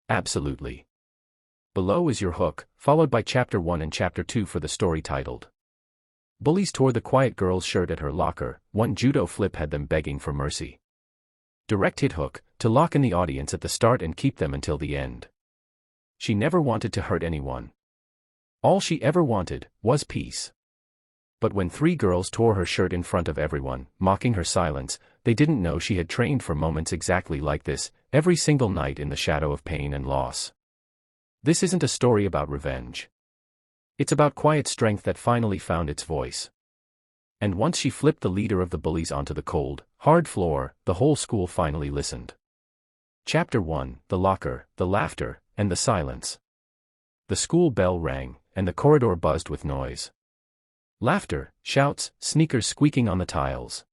Absolutely. Below is your hook, followed by Chapter 1 and Chapter 2 for the story titled Bullies tore the quiet girl's shirt at her locker, one judo flip had them begging for mercy. Direct hit hook, to lock in the audience at the start and keep them until the end. She never wanted to hurt anyone. All she ever wanted was peace. But when three girls tore her shirt in front of everyone, mocking her silence, they didn't know she had trained for moments exactly like this, every single night in the shadow of pain and loss. This isn't a story about revenge. It's about quiet strength that finally found its voice. And once she flipped the leader of the bullies onto the cold, hard floor, the whole school finally listened. Chapter 1, The Locker, the Laughter, and the Silence. The school bell rang, and the corridor buzzed with noise. Laughter, shouts, sneakers squeaking on the tiles.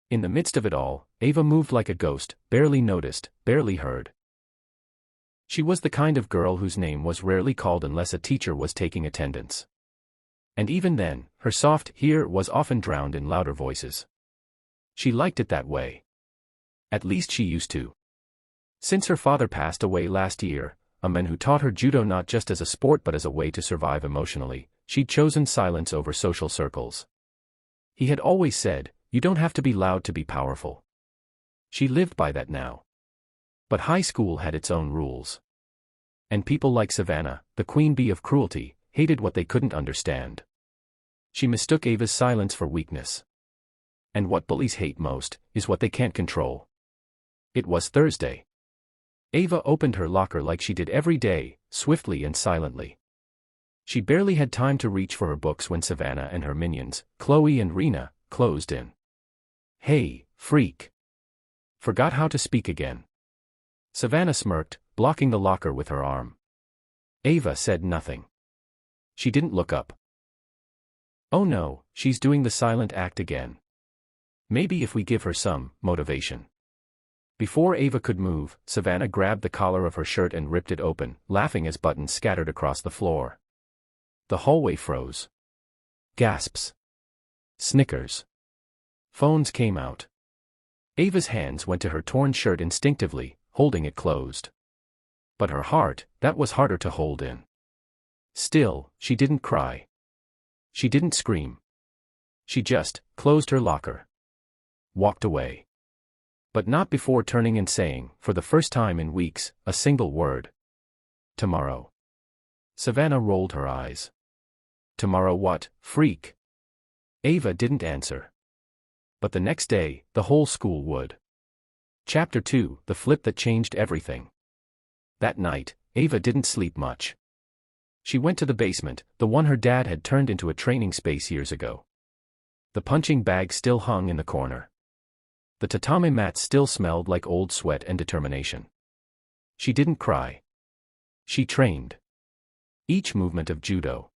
In the midst of it all, Ava moved like a ghost, barely noticed, barely heard. She was the kind of girl whose name was rarely called unless a teacher was taking attendance. And even then, her soft "here" was often drowned in louder voices. She liked it that way. At least she used to. Since her father passed away last year, a man who taught her judo not just as a sport but as a way to survive emotionally, she'd chosen silence over social circles. He had always said, "You don't have to be loud to be powerful." She lived by that now. But high school had its own rules. And people like Savannah, the queen bee of cruelty, hated what they couldn't understand. She mistook Ava's silence for weakness. And what bullies hate most is what they can't control. It was Thursday. Ava opened her locker like she did every day, swiftly and silently. She barely had time to reach for her books when Savannah and her minions, Chloe and Rena, closed in. "Hey, freak. Forgot how to speak again." Savannah smirked, blocking the locker with her arm. Ava said nothing. She didn't look up. Oh no, she's doing the silent act again. Maybe if we give her some motivation. Before Ava could move, Savannah grabbed the collar of her shirt and ripped it open, laughing as buttons scattered across the floor. The hallway froze. Gasps. Snickers. Phones came out. Ava's hands went to her torn shirt instinctively, holding it closed. But her heart, that was harder to hold in. Still, she didn't cry. She didn't scream. She just closed her locker. Walked away. But not before turning and saying, for the first time in weeks, a single word. "Tomorrow." Savannah rolled her eyes. "Tomorrow what, freak?" Ava didn't answer. But the next day, the whole school would. Chapter 2, The Flip That Changed Everything. That night, Ava didn't sleep much. She went to the basement, the one her dad had turned into a training space years ago. The punching bag still hung in the corner. The tatami mat still smelled like old sweat and determination. She didn't cry. She trained. Each movement of judo,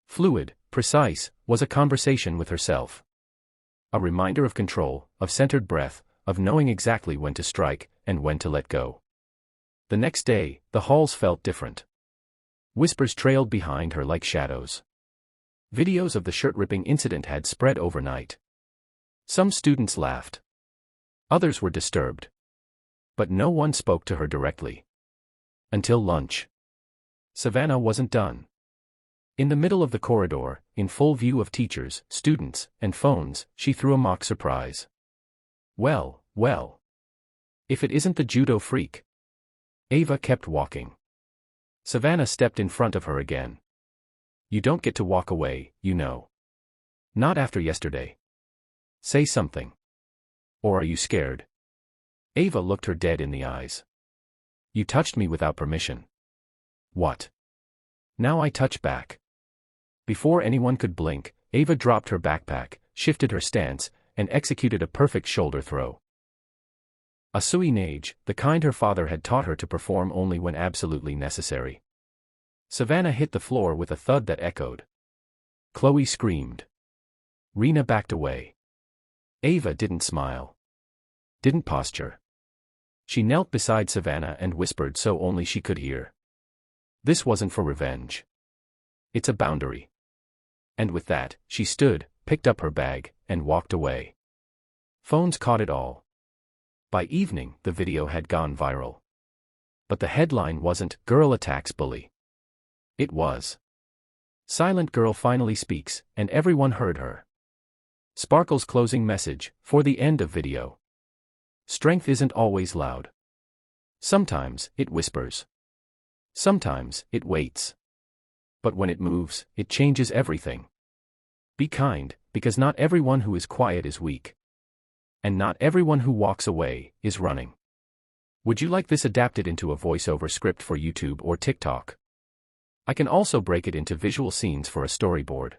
fluid, precise, was a conversation with herself. A reminder of control, of centered breath, of knowing exactly when to strike, and when to let go. The next day, the halls felt different. Whispers trailed behind her like shadows. Videos of the shirt-ripping incident had spread overnight. Some students laughed. Others were disturbed. But no one spoke to her directly. Until lunch. Savannah wasn't done. In the middle of the corridor, in full view of teachers, students, and phones, she threw a mock surprise. Well. If it isn't the judo freak." Ava kept walking. Savannah stepped in front of her again. "You don't get to walk away, you know. Not after yesterday. Say something. Or are you scared?" Ava looked her dead in the eyes. "You touched me without permission." "What?" "Now I touch back." Before anyone could blink, Ava dropped her backpack, shifted her stance, and executed a perfect shoulder throw. A sui nage, the kind her father had taught her to perform only when absolutely necessary. Savannah hit the floor with a thud that echoed. Chloe screamed. Rena backed away. Ava didn't smile. Didn't posture. She knelt beside Savannah and whispered so only she could hear. "This wasn't for revenge. It's a boundary." And with that, she stood, picked up her bag, and walked away. Phones caught it all. By evening, the video had gone viral. But the headline wasn't, "Girl Attacks Bully." It was, "Silent Girl Finally Speaks, and Everyone Heard Her." Sparkle's closing message, for the end of video. Strength isn't always loud. Sometimes, it whispers. Sometimes, it waits. But when it moves, it changes everything. Be kind, because not everyone who is quiet is weak. And not everyone who walks away is running. Would you like this adapted into a voiceover script for YouTube or TikTok? I can also break it into visual scenes for a storyboard.